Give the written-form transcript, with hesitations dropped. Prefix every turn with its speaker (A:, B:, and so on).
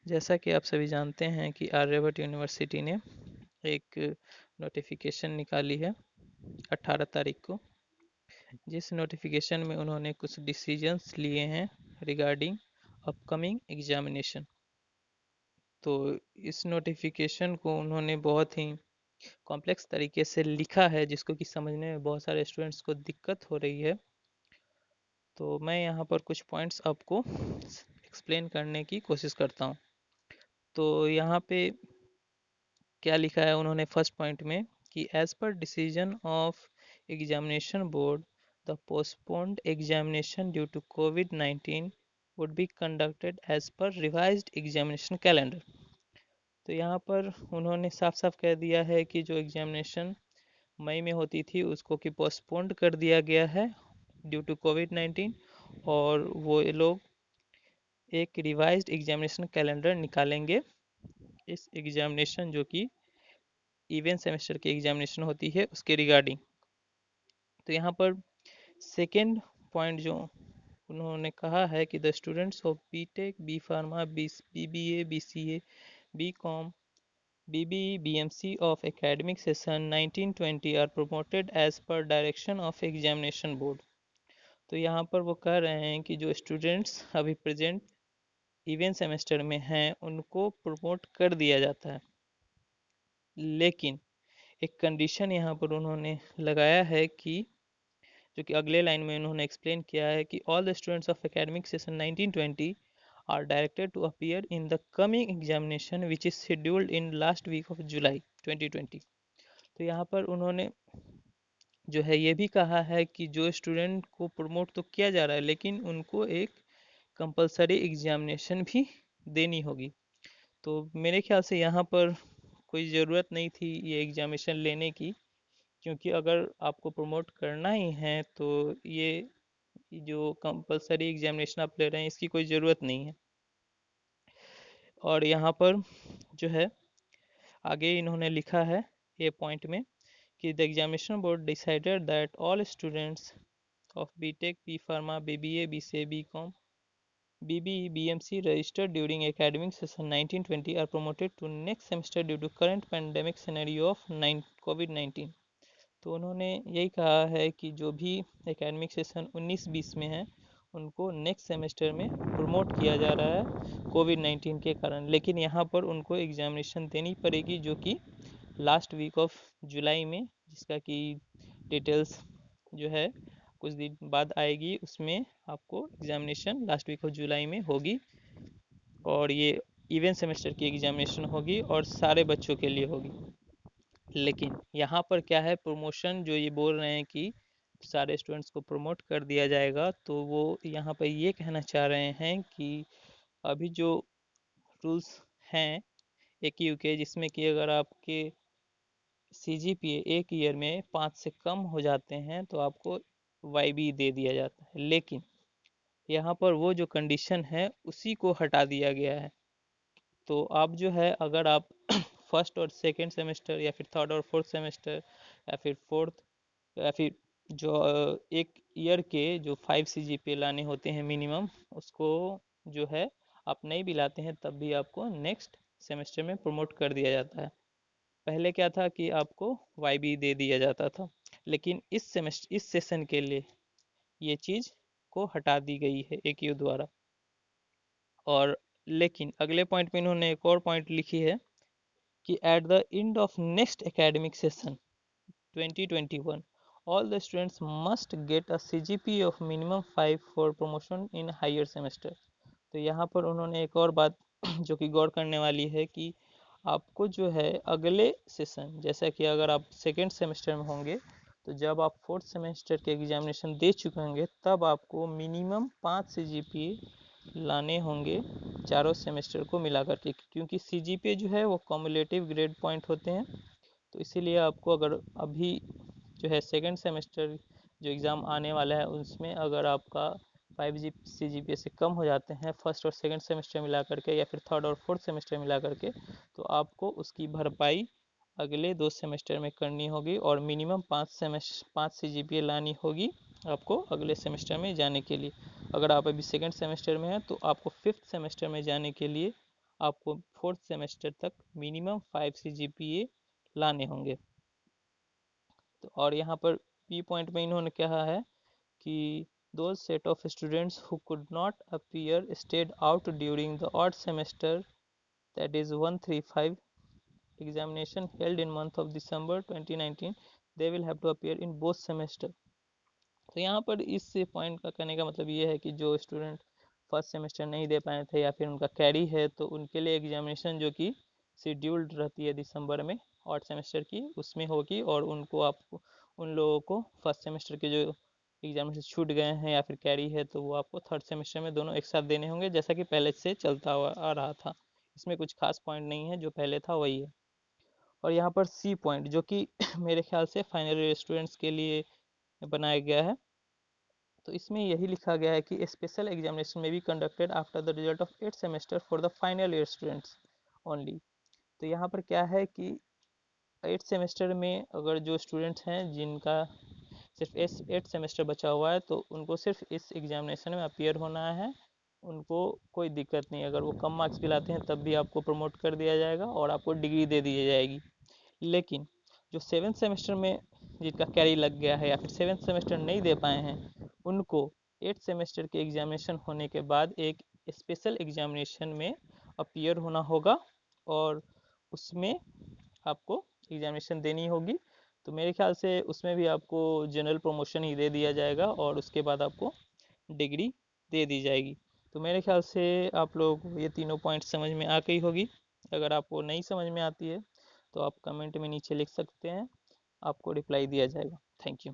A: जैसा कि आप सभी जानते हैं कि आर्यभट्ट यूनिवर्सिटी ने एक नोटिफिकेशन निकाली है 18 तारीख को, जिस नोटिफिकेशन में उन्होंने कुछ डिसीजंस लिए हैं रिगार्डिंग अपकमिंग एग्जामिनेशन। तो इस नोटिफिकेशन को उन्होंने बहुत ही कॉम्प्लेक्स तरीके से लिखा है, जिसको कि समझने में बहुत सारे स्टूडेंट्स को दिक्कत हो रही है। तो मैं यहाँ पर कुछ पॉइंट्स आपको एक्सप्लेन करने की कोशिश करता हूँ। तो यहाँ पे क्या लिखा है उन्होंने फर्स्ट पॉइंट में कि as per decision of examination board the postponed examination due to कोविड-19 would be conducted as per revised examination calendar. तो यहाँ पर उन्होंने साफ साफ कह दिया है कि जो एग्जामिनेशन मई में होती थी उसको कि पोस्टपोन्ड कर दिया गया है ड्यू टू कोविड-19, और वो लोग एक रिवाइज्ड एग्जामिनेशन कैलेंडर निकालेंगे इस एग्जामिनेशन जो कि इवेंट सेमेस्टर की एग्जामिनेशन होती है उसके रिगार्डिंग। तो यहाँ पर सेकेंड पॉइंट जो उन्होंने कहा है कि the students of B tech, B pharma, B B A, B C A, B com, B B E, B M C of academic session 1920 are promoted as per direction of examination board. तो यहाँ पर वो कह रहे हैं कि जो students अभी प्रेजेंट इवेंट सेमेस्टर में हैं उनको प्रमोट कर दिया जाता है, लेकिन एक कंडीशन यहाँ पर उन्होंने लगाया है कि जो कि अगले लाइन में उन्होंने एक्सप्लेन किया है कि all the students of academic session 1920 are directed to appear in the coming examination which is scheduled in last week of July 2020। तो यहाँ पर उन्होंने जो है ये भी कहा है कि जो स्टूडेंट को प्रमोट तो किया जा रहा है, लेकिन उनको एक कंपलसरी एग्जामिनेशन भी देनी होगी। तो मेरे ख्याल से यहाँ पर कोई ज़रूरत नहीं थी ये एग्जामिनेशन लेने की, क्योंकि अगर आपको प्रमोट करना ही है तो ये जो कंपलसरी एग्जामिनेशन आप ले रहे हैं इसकी कोई ज़रूरत नहीं है। और यहाँ पर जो है आगे इन्होंने लिखा है ये पॉइंट में कि the examination board decided that all students of B tech, B pharma, B B A, B C A, B com, BBE, BMC registered during academic session 1920 are promoted to next semester due to current pandemic scenario of COVID-19। तो उन्होंने यही कहा है कि जो भी academic session 19-20 में है उनको नेक्स्ट सेमेस्टर में प्रमोट किया जा रहा है कोविड-19 के कारण, लेकिन यहाँ पर उनको एग्जामिनेशन देनी पड़ेगी जो कि लास्ट वीक ऑफ जुलाई में, जिसका कि डिटेल्स जो है कुछ दिन बाद आएगी, उसमें आपको examination last week of July में होगी, और ये इवेंट सेमेस्टर की एग्जामिनेशन होगी और सारे बच्चों के लिए होगी। लेकिन यहाँ पर क्या है, प्रमोशन जो ये बोल रहे हैं कि सारे स्टूडेंट्स को प्रमोट कर दिया जाएगा, तो वो यहाँ पर ये कहना चाह रहे हैं कि अभी जो रूल्स हैं AQU के, जिसमें कि अगर आपके CGPA एक ईयर में 5 से कम हो जाते हैं तो आपको YB दे दिया जाता है, लेकिन यहाँ पर वो जो कंडीशन है उसी को हटा दिया गया है। तो आप जो है अगर आप फर्स्ट और सेकंड सेमेस्टर या फिर थर्ड और फोर्थ सेमेस्टर या फिर फोर्थ या फिर जो एक ईयर के जो 5 CGPA लाने होते हैं मिनिमम, उसको जो है आप नहीं भी लाते हैं तब भी आपको नेक्स्ट सेमेस्टर में प्रमोट कर दिया जाता है। पहले क्या था कि आपको YB दे दिया जाता था, लेकिन इस सेमेस्टर इस सेशन के लिए ये चीज़ को हटा दी गई है AQU द्वारा। और लेकिन अगले पॉइंट में इन्होंने एक और पॉइंट लिखी है कि at the end of next academic session 2021 all the students must get a CGPA of minimum 5 for promotion in higher semester। तो यहाँ पर उन्होंने एक और बात जो कि गौर करने वाली है कि आपको जो है अगले सेशन, जैसा कि अगर आप सेकेंड सेमेस्टर में होंगे तो जब आप फोर्थ सेमेस्टर के एग्जामिनेशन दे चुके होंगे तब आपको मिनिमम 5 CGPA लाने होंगे चारों सेमेस्टर को मिला करके, क्योंकि CGPA जो है वो कॉमुलेटिव ग्रेड पॉइंट होते हैं। तो इसीलिए आपको अगर अभी जो है सेकेंड सेमेस्टर जो एग्ज़ाम आने वाला है उसमें अगर आपका 5 CGPA से कम हो जाते हैं फर्स्ट और सेकेंड सेमेस्टर मिला करके या फिर थर्ड और फोर्थ सेमेस्टर मिला करके, तो आपको उसकी भरपाई अगले 2 सेमेस्टर में करनी होगी और मिनिमम 5 CGPA लानी होगी आपको अगले सेमेस्टर में जाने के लिए। अगर आप अभी सेकेंड सेमेस्टर में हैं तो आपको फिफ्थ सेमेस्टर में जाने के लिए आपको 4th सेमेस्टर तक मिनिमम 5 CGPA लाने होंगे। तो और यहाँ पर पी पॉइंट में इन्होंने कहा है कि those set of students who could not appear stayed out during the odd semester, that is 135 examination held in month of December 2019, they will have to appear in both semester। तो यहाँ पर इस point का कहने का मतलब ये है कि जो स्टूडेंट फर्स्ट सेमेस्टर नहीं दे पाए थे या फिर उनका कैरी है, तो उनके लिए एग्जामिनेशन जो कि शेड्यूल्ड रहती है दिसंबर में ऑड सेमेस्टर की, उसमें होगी, और उनको आपको उन लोगों को फर्स्ट सेमेस्टर के जो एग्जामिनेशन छूट गए हैं या फिर कैरी है, तो वो आपको थर्ड सेमेस्टर में दोनों एक साथ देने होंगे, जैसा कि पहले से चलता हुआ आ रहा था। इसमें कुछ खास पॉइंट नहीं है, जो पहले था वही है। और यहाँ पर सी पॉइंट जो कि मेरे ख्याल से फाइनल ईयर स्टूडेंट्स के लिए बनाया गया है, तो इसमें यही लिखा गया है कि स्पेशल एग्जामिनेशन में be conducted after the result of 8th semester for the final year students only. तो यहाँ पर क्या है कि 8th सेमेस्टर में अगर जो स्टूडेंट्स हैं जिनका सिर्फ 8th सेमेस्टर बचा हुआ है, तो उनको सिर्फ इस एग्जामिनेशन में अपीयर होना है। उनको कोई दिक्कत नहीं, अगर वो कम मार्क्स भी लाते हैं तब भी आपको प्रमोट कर दिया जाएगा और आपको डिग्री दे दी जाएगी। लेकिन जो 7th सेमेस्टर में जिनका कैरी लग गया है या फिर 7th सेमेस्टर नहीं दे पाए हैं, उनको 8th सेमेस्टर के एग्जामिनेशन होने के बाद एक स्पेशल एग्जामिनेशन में अपीयर होना होगा और उसमें आपको एग्जामिनेशन देनी होगी। तो मेरे ख्याल से उसमें भी आपको जनरल प्रमोशन ही दे दिया जाएगा और उसके बाद आपको डिग्री दे दी जाएगी। तो मेरे ख्याल से आप लोगों को ये तीनों पॉइंट समझ में आ गई होगी। अगर आपको नहीं समझ में आती है तो आप कमेंट में नीचे लिख सकते हैं, आपको रिप्लाई दिया जाएगा। Thank you.